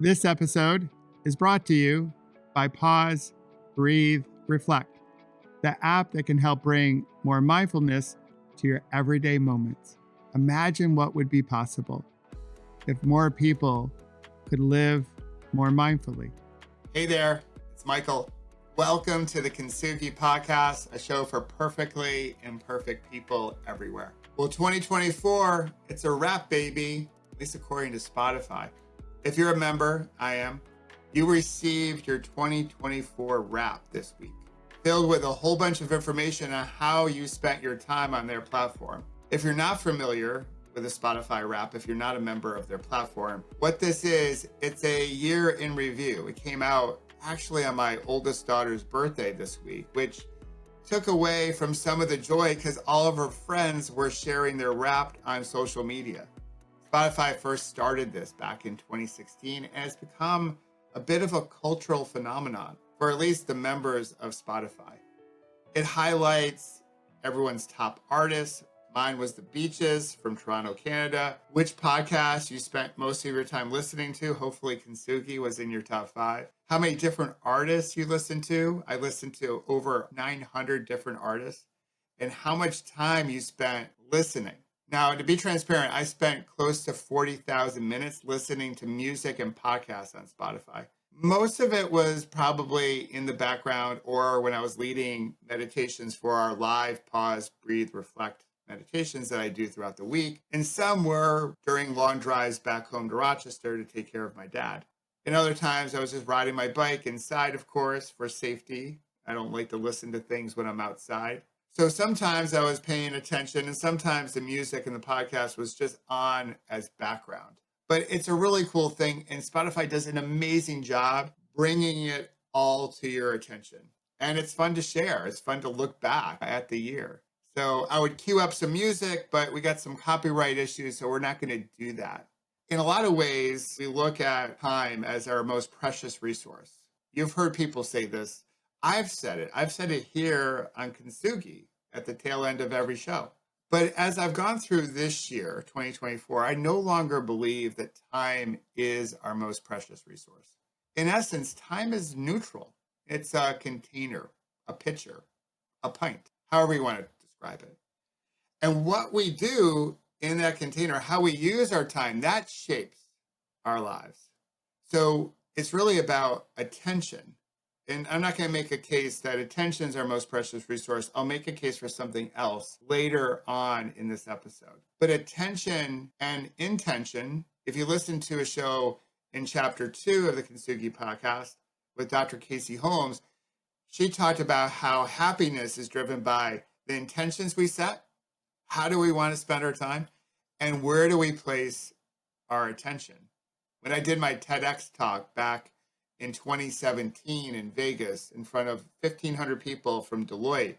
This episode is brought to you by Pause, Breathe, Reflect, the app that can help bring more mindfulness to your everyday moments. Imagine what would be possible if more people could live more mindfully. Hey there, it's Michael. Welcome to the Kintsugi Podcast, a show for perfectly imperfect people everywhere. Well, 2024, it's a wrap, baby, at least according to Spotify. If you're a member, I am, you received your 2024 wrap this week, filled with a whole bunch of information on how you spent your time on their platform. If you're not familiar with a Spotify wrap, if you're not a member of their platform, what this is, it's a year in review. It came out actually on my oldest daughter's birthday this week, which took away from some of the joy because all of her friends were sharing their wrap on social media. Spotify first started this back in 2016 and it's become a bit of a cultural phenomenon for at least the members of Spotify. It highlights everyone's top artists. Mine was The Beaches from Toronto, Canada. Which podcast you spent most of your time listening to? Hopefully Kintsugi was in your top 5. How many different artists you listened to? I listened to over 900 different artists. And how much time you spent listening. Now, to be transparent, I spent close to 40,000 minutes listening to music and podcasts on Spotify. Most of it was probably in the background or when I was leading meditations for our live Pause, Breathe, Reflect meditations that I do throughout the week. And some were during long drives back home to Rochester to take care of my dad. And other times I was just riding my bike inside, of course, for safety. I don't like to listen to things when I'm outside. So sometimes I was paying attention and sometimes the music and the podcast was just on as background. But it's a really cool thing and Spotify does an amazing job bringing it all to your attention. And it's fun to share. It's fun to look back at the year. So I would queue up some music, but we got some copyright issues, so we're not going to do that. In a lot of ways, we look at time as our most precious resource. You've heard people say this. I've said it. I've said it here on Kintsugi at the tail end of every show. But as I've gone through this year, 2024, I no longer believe that time is our most precious resource. In essence, time is neutral. It's a container, a pitcher, a pint, however you want to describe it. And what we do in that container, how we use our time, that shapes our lives. So it's really about attention. And I'm not going to make a case that attention is our most precious resource. I'll make a case for something else later on in this episode. But attention and intention, if you listen to a show in chapter 2 of the Kintsugi Podcast with Dr. Casey Holmes, she talked about how happiness is driven by the intentions we set, how do we want to spend our time, and where do we place our attention. When I did my TEDx talk back in 2017 in Vegas in front of 1,500 people from Deloitte,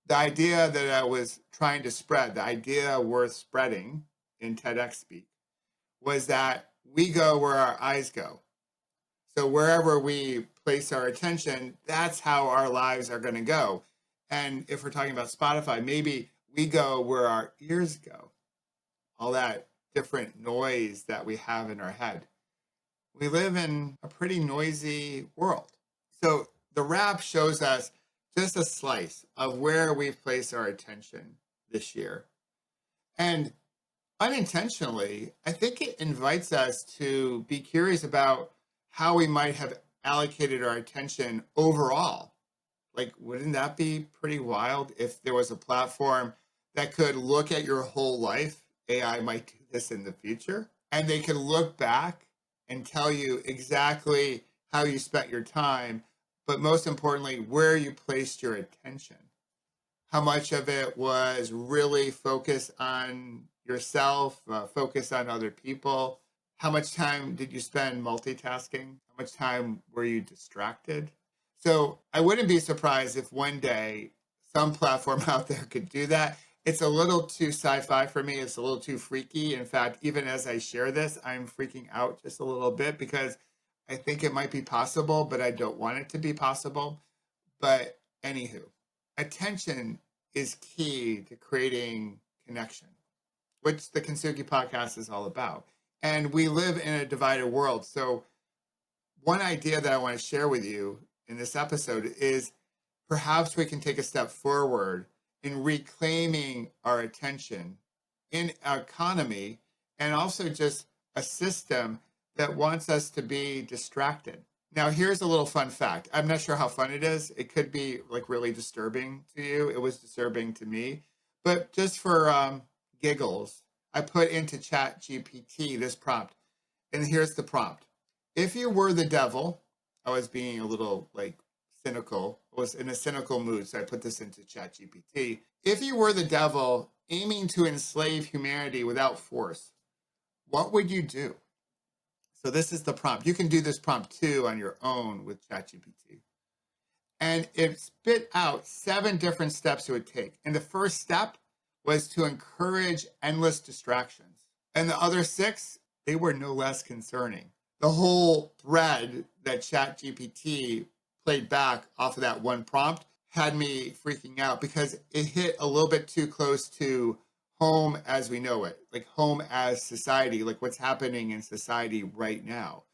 the idea that I was trying to spread, the idea worth spreading in TEDx speak, was that we go where our eyes go. So wherever we place our attention, that's how our lives are going to go. And if we're talking about Spotify, maybe we go where our ears go, all that different noise that we have in our head. We live in a pretty noisy world. So the wrap shows us just a slice of where we've placed our attention this year. And unintentionally, I think it invites us to be curious about how we might have allocated our attention overall. Like, wouldn't that be pretty wild if there was a platform that could look at your whole life? AI might do this in the future. And they could look back and tell you exactly how you spent your time, but most importantly, where you placed your attention. How much of it was really focused on yourself, focused on other people? How much time did you spend multitasking? How much time were you distracted? So I wouldn't be surprised if one day some platform out there could do that. It's a little too sci-fi for me. It's a little too freaky. In fact, even as I share this, I'm freaking out just a little bit because I think it might be possible, but I don't want it to be possible. But anywho, attention is key to creating connection, which the Kintsugi Podcast is all about. And we live in a divided world. So one idea that I want to share with you in this episode is perhaps we can take a step forward in reclaiming our attention in our economy and also just a system that wants us to be distracted. Now, here's a little fun fact. I'm not sure how fun it is. It could be like really disturbing to you. It was disturbing to me. But just for giggles, I put into Chat GPT this prompt. And here's the prompt. If you were the devil, I was being a little like cynical, I was in a cynical mood, so I put this into Chat GPT. If you were the devil aiming to enslave humanity without force, what would you do? So this is the prompt. You can do this prompt too on your own with ChatGPT. And it spit out 7 different steps it would take. And the first step was to encourage endless distractions. And the other 6, they were no less concerning. The whole thread that ChatGPT played back off of that one prompt had me freaking out because it hit a little bit too close to home as we know it, like home as society, like what's happening in society right now.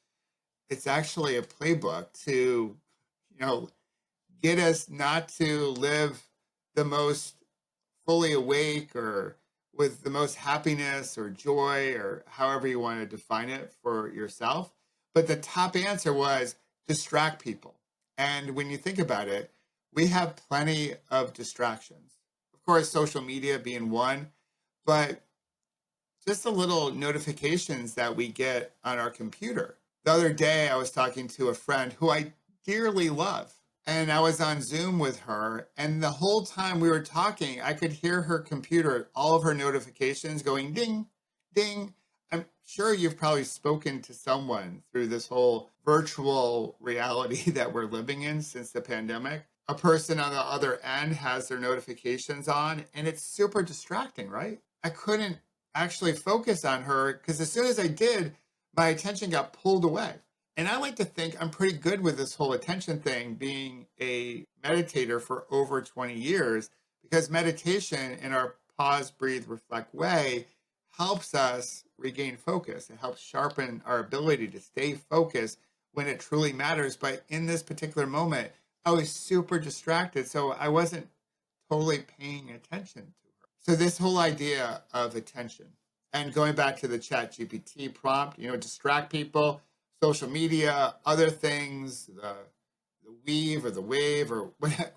It's actually a playbook to, get us not to live the most fully awake or with the most happiness or joy or however you want to define it for yourself. But the top answer was distract people. And when you think about it, we have plenty of distractions. Of course, social media being one, but just the little notifications that we get on our computer. The other day, I was talking to a friend who I dearly love, and I was on Zoom with her, and the whole time we were talking, I could hear her computer, all of her notifications going ding, ding. I'm sure you've probably spoken to someone through this whole virtual reality that we're living in since the pandemic. A person on the other end has their notifications on, and it's super distracting, right? I couldn't actually focus on her because as soon as I did, my attention got pulled away. And I like to think I'm pretty good with this whole attention thing, being a meditator for over 20 years, because meditation in our pause, breathe, reflect way helps us regain focus. It helps sharpen our ability to stay focused when it truly matters. But in this particular moment, I was super distracted, so I wasn't totally paying attention to her. So this whole idea of attention, and going back to the Chat GPT prompt, distract people, social media, other things, the weave or the wave or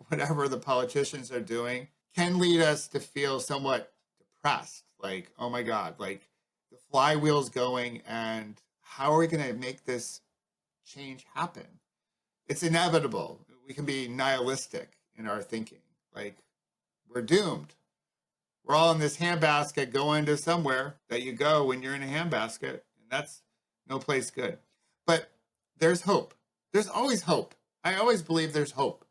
whatever the politicians are doing, can lead us to feel somewhat depressed. Like, oh my God, like the flywheel's going, and how are we going to make this change happen? It's inevitable. We can be nihilistic in our thinking. Like, we're doomed. We're all in this handbasket going to somewhere that you go when you're in a handbasket, and that's no place good. But there's hope. There's always hope. I always believe there's hope.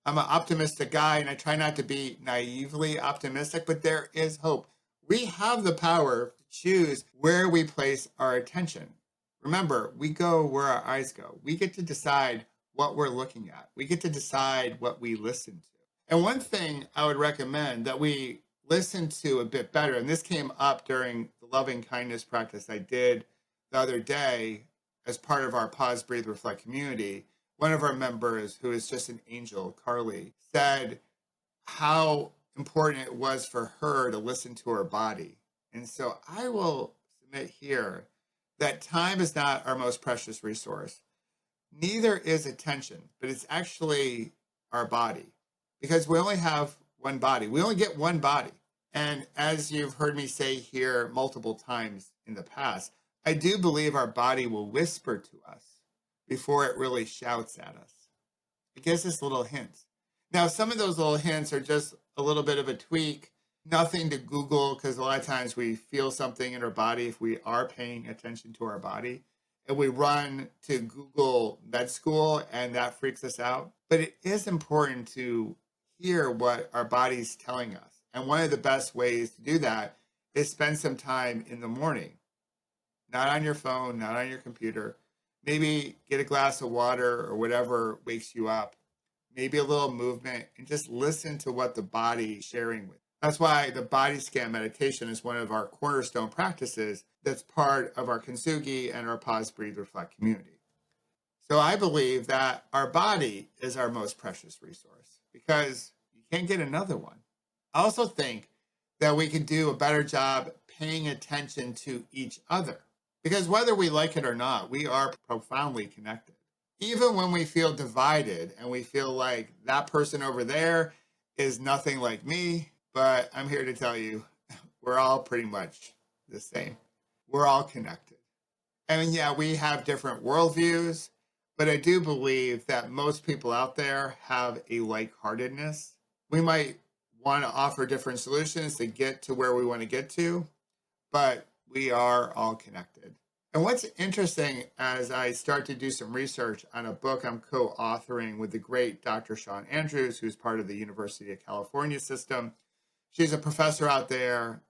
I'm an optimistic guy, and I try not to be naively optimistic, but there is hope. We have the power to choose where we place our attention. Remember, we go where our eyes go. We get to decide what we're looking at. We get to decide what we listen to. And one thing I would recommend that we listen to a bit better, and this came up during the loving kindness practice I did the other day as part of our Pause, Breathe, Reflect community. One of our members, who is just an angel, Carly, said how important it was for her to listen to her body. And so I will submit here that time is not our most precious resource. Neither is attention, but it's actually our body, because we only have one body. We only get one body. And as you've heard me say here multiple times in the past, I do believe our body will whisper to us before it really shouts at us. It gives us little hints. Now, some of those little hints are just a little bit of a tweak, nothing to Google, because a lot of times we feel something in our body if we are paying attention to our body. And we run to Google med school, and that freaks us out. But it is important to hear what our body's telling us. And one of the best ways to do that is spend some time in the morning, not on your phone, not on your computer. Maybe get a glass of water or whatever wakes you up, maybe a little movement, and just listen to what the body is sharing with you. That's why the body scan meditation is one of our cornerstone practices that's part of our Kintsugi and our Pause, Breathe, Reflect community. So I believe that our body is our most precious resource because you can't get another one. I also think that we can do a better job paying attention to each other because whether we like it or not, we are profoundly connected. Even when we feel divided and we feel like that person over there is nothing like me, but I'm here to tell you, we're all pretty much the same. We're all connected. And yeah, we have different worldviews, but I do believe that most people out there have a like-heartedness. We might want to offer different solutions to get to where we want to get to, but we are all connected. And what's interesting as I start to do some research on a book I'm co-authoring with the great Dr. Shawn Andrews, who's part of the University of California system. She's a professor out there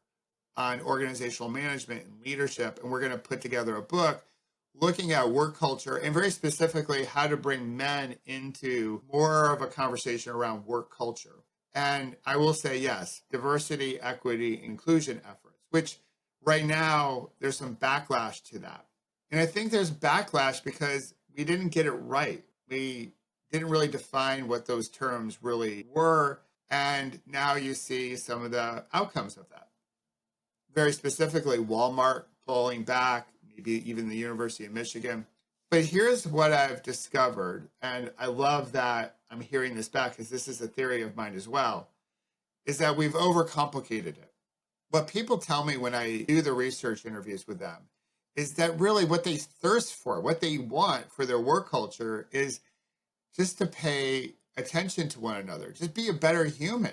on organizational management and leadership, and we're going to put together a book looking at work culture and very specifically how to bring men into more of a conversation around work culture. And I will say, yes, diversity, equity, inclusion efforts, which right now there's some backlash to that. And I think there's backlash because we didn't get it right. We didn't really define what those terms really were. And now you see some of the outcomes of that. Very specifically, Walmart pulling back, maybe even the University of Michigan. But here's what I've discovered, and I love that I'm hearing this back because this is a theory of mine as well, is that we've overcomplicated it. What people tell me when I do the research interviews with them is that really what they thirst for, what they want for their work culture is just to pay attention to one another, just be a better human.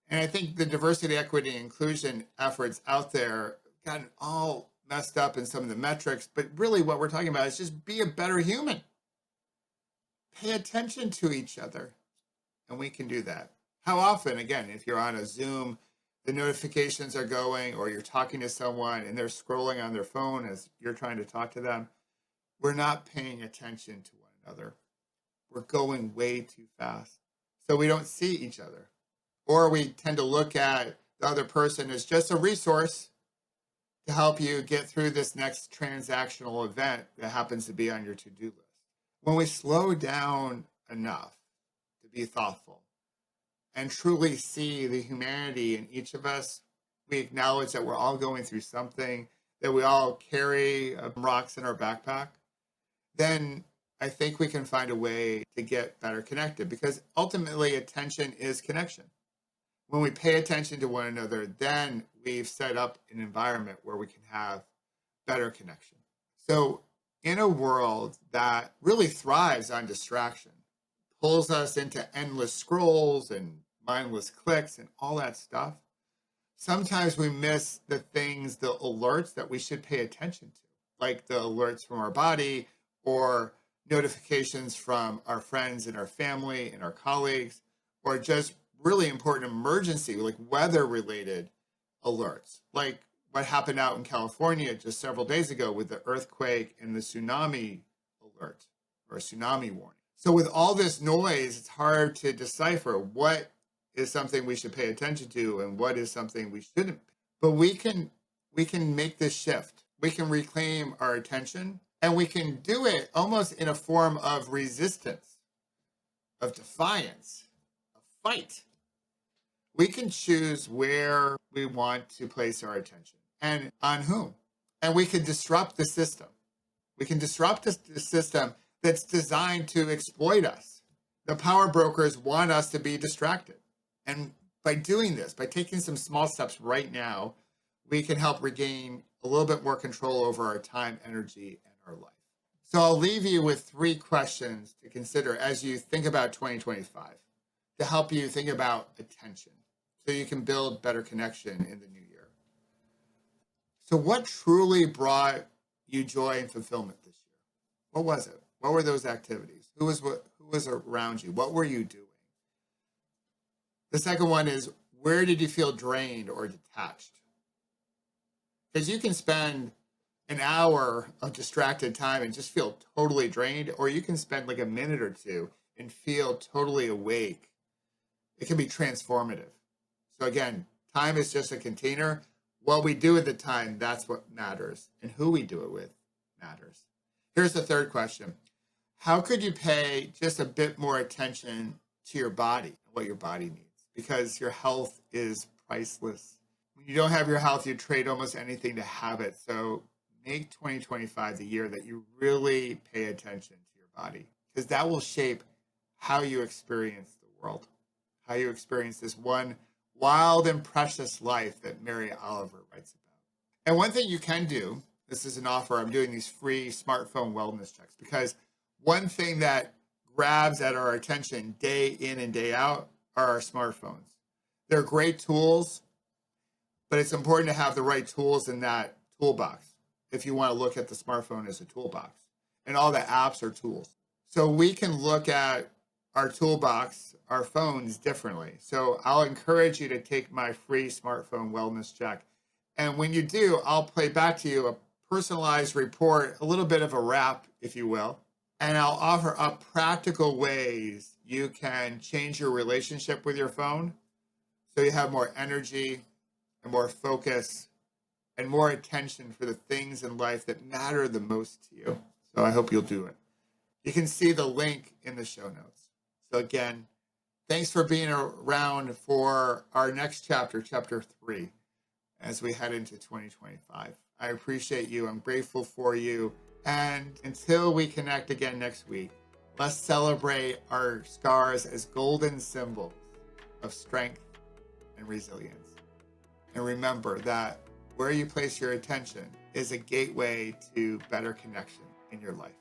And I think the diversity, equity, and inclusion efforts out there gotten all messed up in some of the metrics, but really what we're talking about is just be a better human. Pay attention to each other, and we can do that. How often, again, if you're on a Zoom, the notifications are going, or you're talking to someone and they're scrolling on their phone as you're trying to talk to them, we're not paying attention to one another. We're going way too fast. So we don't see each other. Or we tend to look at the other person as just a resource to help you get through this next transactional event that happens to be on your to-do list. When we slow down enough to be thoughtful and truly see the humanity in each of us, we acknowledge that we're all going through something, that we all carry rocks in our backpack, then I think we can find a way to get better connected because ultimately attention is connection. When we pay attention to one another, then we've set up an environment where we can have better connection. So in a world that really thrives on distraction, pulls us into endless scrolls and mindless clicks and all that stuff, sometimes we miss the things, the alerts that we should pay attention to, like the alerts from our body or notifications from our friends and our family and our colleagues, or just really important emergency, like weather-related alerts, like what happened out in California just several days ago with the earthquake and the tsunami alert or tsunami warning. So with all this noise, it's hard to decipher what is something we should pay attention to and what is something we shouldn't. But we can make this shift. We can reclaim our attention, and we can do it almost in a form of resistance, of defiance, of fight. We can choose where we want to place our attention and on whom. And we can disrupt the system. We can disrupt the system that's designed to exploit us. The power brokers want us to be distracted. And by doing this, by taking some small steps right now, we can help regain a little bit more control over our time, energy, and our life. So I'll leave you with 3 questions to consider as you think about 2025 to help you think about attention so you can build better connection in the new year. So what truly brought you joy and fulfillment this year? What was it? What were those activities? Who was around you? What were you doing? The second one is, where did you feel drained or detached? Because you can spend an hour of distracted time and just feel totally drained, or you can spend like a minute or two and feel totally awake. It can be transformative. So again, time is just a container. What we do with the time, that's what matters. And who we do it with matters. Here's the third question. How could you pay just a bit more attention to your body, what your body needs? Because your health is priceless. When you don't have your health, you trade almost anything to have it. So make 2025 the year that you really pay attention to your body, because that will shape how you experience the world, how you experience this one wild and precious life that Mary Oliver writes about. And one thing you can do, this is an offer, I'm doing these free smartphone wellness checks, because one thing that grabs at our attention day in and day out are our smartphones. They're great tools, but it's important to have the right tools in that toolbox if you want to look at the smartphone as a toolbox. And all the apps are tools. So we can look at our toolbox, our phones differently. So I'll encourage you to take my free smartphone wellness check. And when you do, I'll play back to you a personalized report, a little bit of a wrap, if you will. And I'll offer up practical ways you can change your relationship with your phone so you have more energy and more focus and more attention for the things in life that matter the most to you. So I hope you'll do it. You can see the link in the show notes. So again, thanks for being around for our next chapter, chapter 3, as we head into 2025. I appreciate you. I'm grateful for you. And until we connect again next week, let's celebrate our scars as golden symbols of strength and resilience. And remember that where you place your attention is a gateway to better connection in your life.